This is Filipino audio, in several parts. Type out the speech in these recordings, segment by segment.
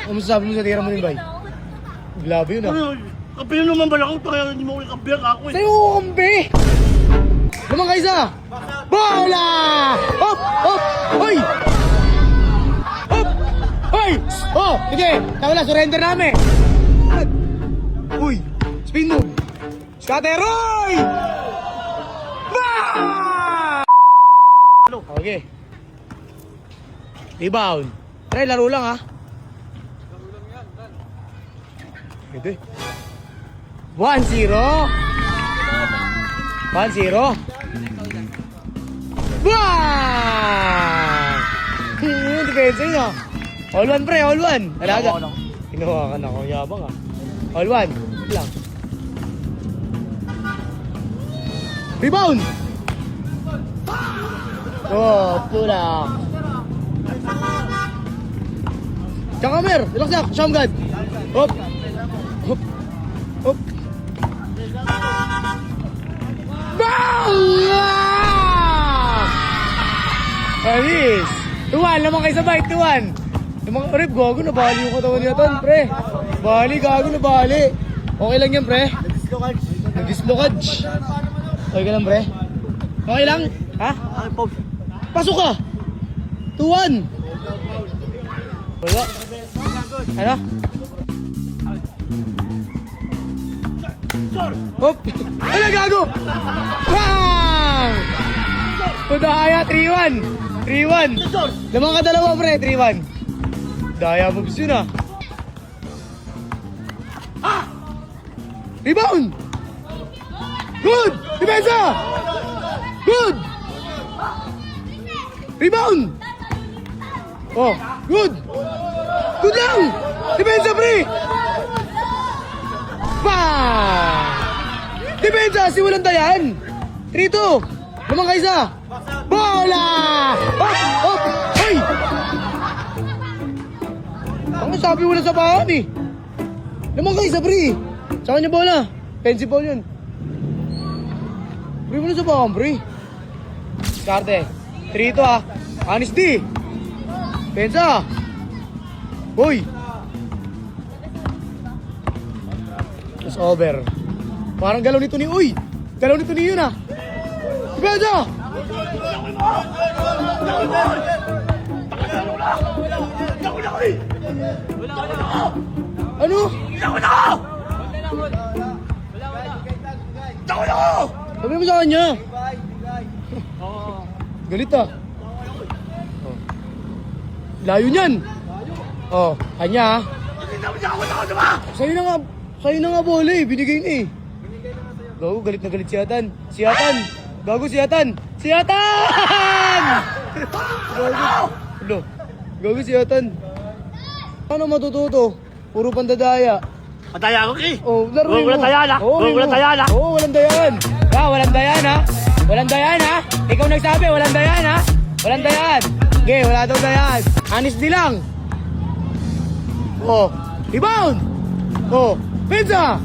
Ano masasabi mo sa tira mo rin, bay? Grabe yun, ah. Kape naman ba ako? Kaya hindi mo ulit kape ako eh. Sa'yo ko kampi! Naman ka isa! Bola! Hop! Hop! Hoy! Hop! Hoy! Oh! Sige! Tawala, surrender namin! Uy! Spin move! Scatteroy! Bah! Okay. Rebound. Try, laro lang, ha? Ito eh. 1-0. 1-0. Wow! Depensa yun, ah. All one, pre. All one. Alaga. Kinuha ka na ako. Yabang, ah. All one. Lang. Rebound! Oh, pula. Jakamer. Ilaksak. Shamgad. Hop. Hop. Hop. Bang! Alis! Tuwan, lamang kayo sabay, tuwan! Lamang, pre, gago, nabali yung katawan niya tan, pre. Bali, gago, nabali. Okay lang yan, pre. Nag-dislocage. Okay ka lang, pre. Okay lang? Ha? Pasok ka! Tuwan! Wala. Ano? Hop! Ano, gago? Bang! Daya, 3-1. 3-1. Lamang ka dalawa, pre. 3-1. Daya moves yun, ah. Rebound! Good! Depensa! Good! Rebound! Oh, good! Good lang! Depensa, pre! Bang! Depensa, si walang dayan! 3-2! Lamang ka isa! Bola! Hop! Hop! Hoy! Ang sabi mo na sa bahan eh! Lamang ka isa, pre! Sa kanya bola! Pensi ball yun! Pre mo na sa bahan, pre! Karte! 3-2 ah! Anis di! Pensa! Hoy! It's over. Parang galaw nito ni Uy! Galaw nito ni yun ah! Pensa! Ano? Sabi mo sa kanya. Galit ah. Layo niyan. Oh, kanya ah. Sa'yo na nga bola eh. Binigay na eh. Gago, galit na galit si Atan. Si Atan! Gago si Atan! Si Atan! Gago. Gago si Atan. Ano matututo? Puro pandadaya. Pataya ako, Ki. Oh, laro mo. Walang dayan, ha? Walang dayan, ha? Oo, walang dayan. Walang dayan, ha? Walang dayan, ha? Ikaw nagsabi, walang dayan, ha? Walang dayan. Okay, wala daw dayan. Anis di lang. Oh, rebound. Oh, Pensa.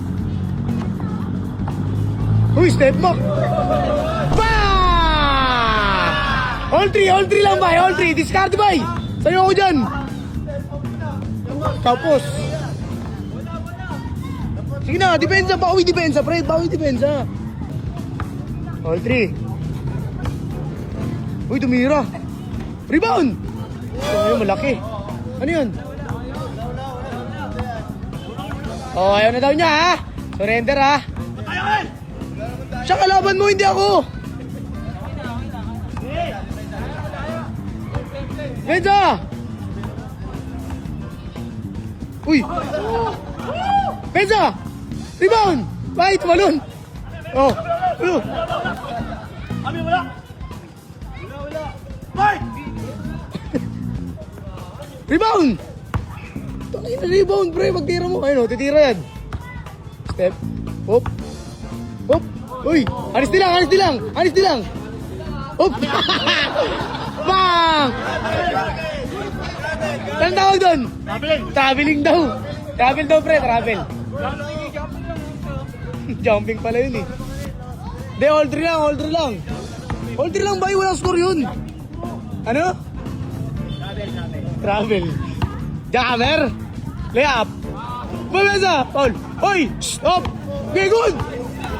Uy, step back. Bang! All three lang, bay. All three. Discard, bay. Sa'yo ako dyan. Tapos. Sige na, depensa. Bawi depensa, pre. Bawi depensa. All three. Uy, tumira. Rebound! Ito ngayon, malaki. Ano yun? Oh, ayaw na daw niya, ha? Surrender, ha? Siya kalaban mo, hindi ako. Pensa! Uy! Pensa! Rebound! Bakit? Tumalon! Oh! Kami wala! Bay! Rebound! Tangin na rebound, pre. Magtira mo. Ayun, titira yan. Step. Hop. Hop. Uy! Anis di lang! Hop! Bang! Anong tawag doon? Traveling daw. Travel daw, pre. Travel. Jumping pala yun eh. Hindi, all three lang. All three lang ba? Walang score yun. Ano? Travel. Jammer? Layup. Pabesa. Paul. Hoy! Stop! Okay, good!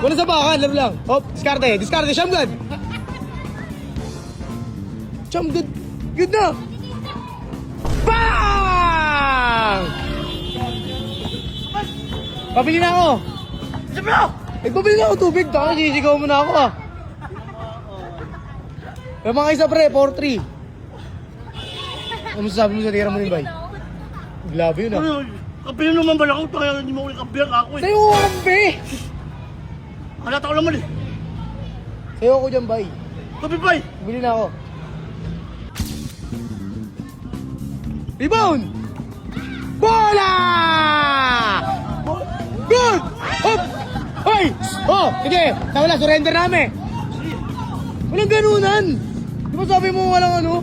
Wala sa bakan, laro lang. Hop, diskarte. Diskarte, siyam good. Siyam good. Good na. Bang! Pabili na ako. Sabi mo! Pabili na ako tubig. Taka, sisigaw mo na ako ah. May mga isa pre, 4-3. Ano masasabi mo sa tira mo rin, bay? Grabe yun ah. Kampiyon naman ba ako? Kaya hindi mo ulit kampiyon ako eh. Sa'yo ko kampi! Halata ko naman eh. Sa'yo ako dyan, bay. Kapi bay! Bili na ako. Rebound! Bola! Good! Hop! Hoy! Oh, sige. Tawala, surrender namin. Walang ganunan. Di ba sabi mo walang ano?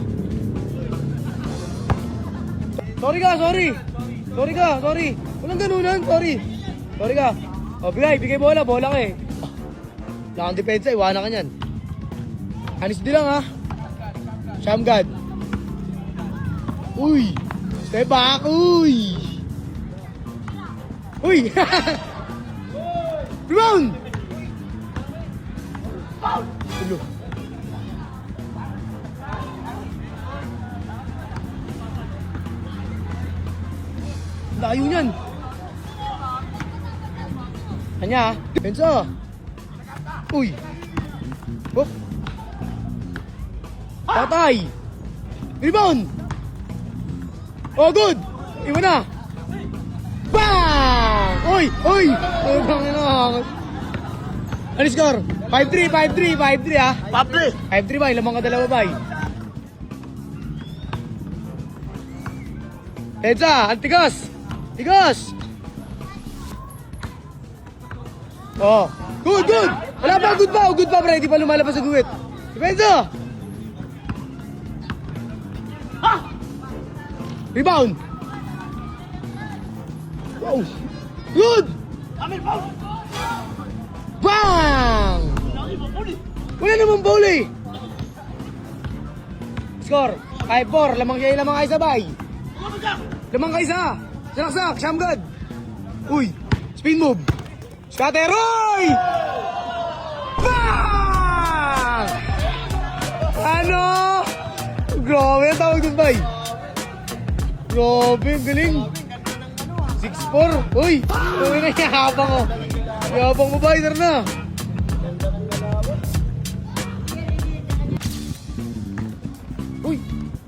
Sorry ka, sorry. Sorry ka, sorry. Walang ganunan, sorry. Sorry ka. O, bigay bola, bola ka eh. Wala kang depensa, iwanan ka niyan. Anis din lang ha. Shamgad. Uy! Step back, uy! Uy! Rebound! Ulo. Layo niyan. Kanya ha. Pensa. Uy. Hop. Patay. Rebound. Oh, good. Iwan na. Bang! Uy! Uy! Ano score? 5-3, 5-3, 5-3 ha? Paple! 5-3 ba? Lamang ka dalawa ba? Tensa! Antigos! Tigos! Oh! Good! Good! Wala pa! Good pa! Good pa, pre! Hindi pa lumalabas sa guwit. Depensa! Ha! Rebound! Wow! Good! Amin foul! Bang! Laki mo puli! Wala namang bowl eh! Score! 5-4, lamang kayo sabay. Lumabas ka! Lamang kayo isa! Salaksak, Shamgad! Uy! Spin move! Scatteroy! Bang! Ano? Grabe ang tawag dun, bay! Grabe, ang galing! 6-4! Uy! Uy na, yabang ko! Yabang mo, bay! Tara na! Uy!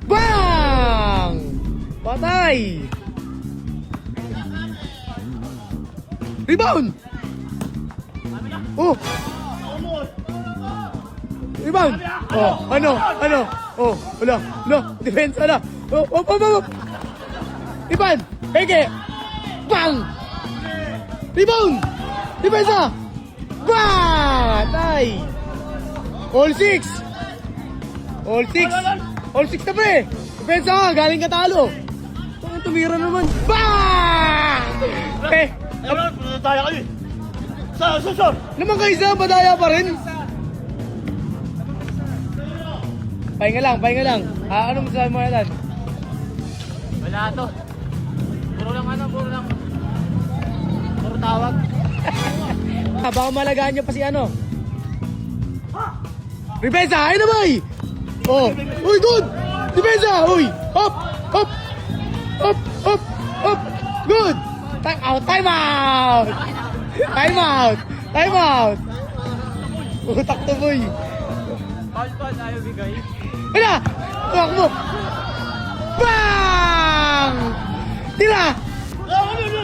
Bang! Patay! Rebound! Oh! Rebound! Oh, ano? Oh, wala. Defense, ala. Oh. Rebound! Peke! Bang! Rebound! Depensa! Bang! Patay! All 6! All 6 na pre! Depensa ka, galing ka talo! Ang tumira naman. Bang! Ewan, pinataya kayo eh. Sir! Naman kayo isa, badaya pa rin. Pahinga lang. Ano masasabi mo na, Dad? Wala to. Puro tawag. Baka malagaan niyo pa si ano. Depensa, ayun na bay! Oh, uy, good! Depensa, uy! Hop! Good! Time out! Utak to, boy! Paul, ayaw bigay. Wala! Tuwak mo! Bang! Tira! Ano?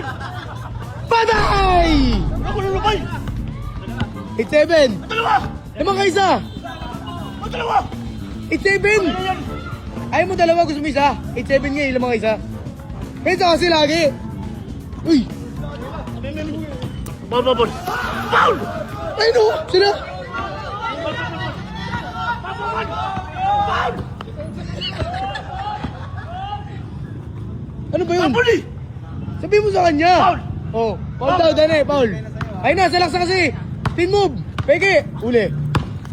Patay! Ako nalupay! 8-7! Dalawa! Lamang ka isa! Dalawa! 8-7! Ayaw mo dalawa, gusto mo isa? 8-7 nga, lamang ka isa. Pensa kasi lagi! Uy! Ball! Foul! Ay no! Sila! Foul! Ano ba yun? Puli! Sabihin mo sa kanya! Foul! Oh, foul daw, Dane, foul. Ayun na, salaksa kasi. Spin move. Peke. Uli.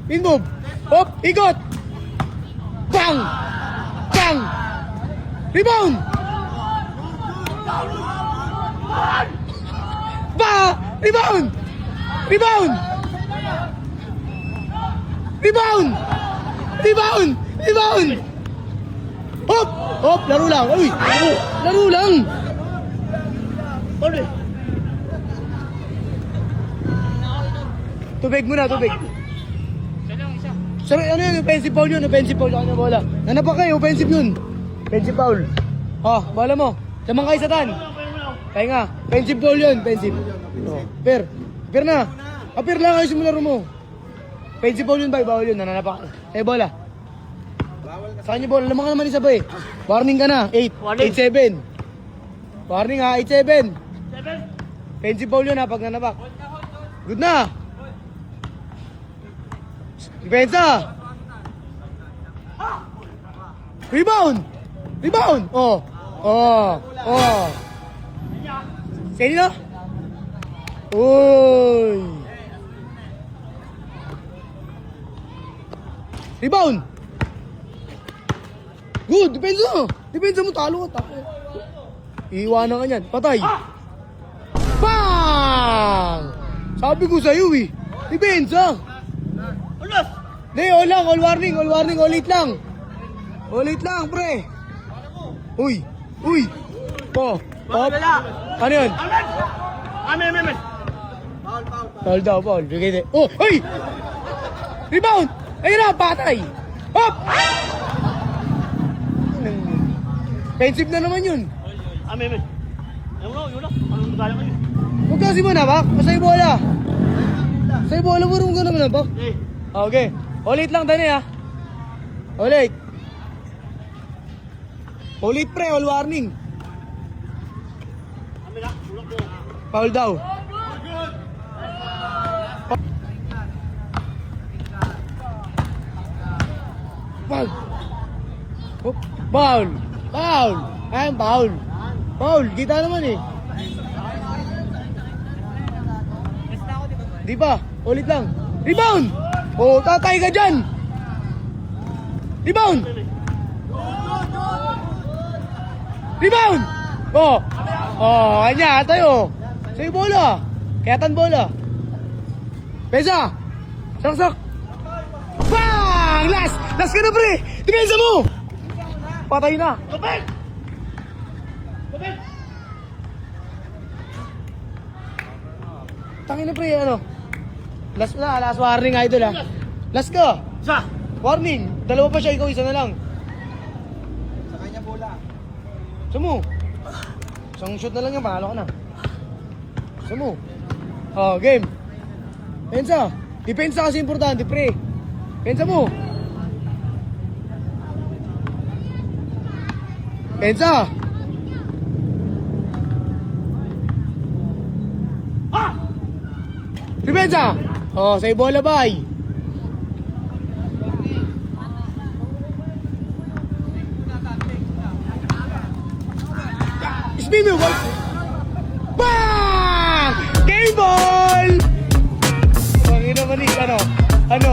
Spin move. Hop, ikot. Bang! Rebound! Ba! Rebound! Rebound! Rebound! Rebound! Rebound! Hop! Hop! Laro lang! Uy! Laro lang! Foul eh. Tubig muna, tubig. Siya lang isa. Sorry, ano yun? Offensive foul yun. Offensive foul. Ano bola? Nanapak kayo. Offensive yun. Offensive foul. Ha, bala mo. Samang kayo sa tan. Kaya nga. Offensive foul yun. Offensive. Oh. Fair. Fair na. Fair lang kayo simularo mo. Offensive foul yun ba? Bawal yun. Nananapak. Kaya bola. Sa kanya bola. Lamang ka naman isa ba eh. Warning ka na. 8. Warning. 8-7. Warning ha. 8-7. 7. Offensive foul yun ha. Pag nanapak. Good na. Depensa! Rebound! Rebound! Oh! Oh! Oh! Sino na? Uy! Rebound! Good! Depensa! Depensa mo, talo ka. Iiwanan ka niyan. Patay! Bang! Sabi ko sa'yo eh. Depensa! Ulas. Hindi, all lang, all warning, all 8 lang. All 8 lang, pre. Uy, uy. Oh, oh. Ano yun? Amen. Amen, amen. Foul daw, foul. Bigay din. Oh, uy! Rebound! Ayun na, patay. Hop! Offensive na naman yun. Amen, amen. Ayun na, yun na. Anong magaya kayo? Huwag kasi mo na, bak. Masa'yo bola. Sa'yo bola, marunong ka naman na, bak. Eh. Okay. Ulit lang, Dani, ha? Ulit. Ulit, pre. All warning. Amen na. Ulak mo. Foul daw. Foul. Oh, foul. Foul. Ayan, foul. Foul. Kita naman eh. Di ba? Ulit lang. Rebound! Oh, tatay ka dyan! Rebound! Rebound! Oh! Oh, kanya, tayo. Sa'yo bola. Kayatan bola. Pesa! Saksak! Bang! Last! Last ka na, pre! Depensa mo! Patay na. Tubig! Tubig! Tangin na, pre, ano? Last na, last warning, idol, ha? Last ka! Isa! Warning! Dalawa pa siya, ikaw isa na lang. Sa kanya bola. Sumo! Isang shoot na lang yan, panalo ka na. Sumo! Oh, game! Pensa! Depensa kasi importante, pre. Pensa mo! Pensa! Ha! Depensa! Oh, sa'yo bola, bay! Spin mo, boy! Bang! Game ball! Pangin naman eh, ano? Ano?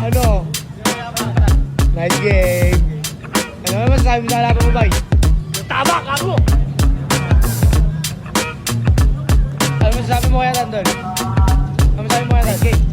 Ano? Nice game! Ano naman sabi mo sa halapan mo, bay? Tama, kago! Ano masasabi mo kaya, Tandon? Ano masasabi mo kaya, Tandon? Okay.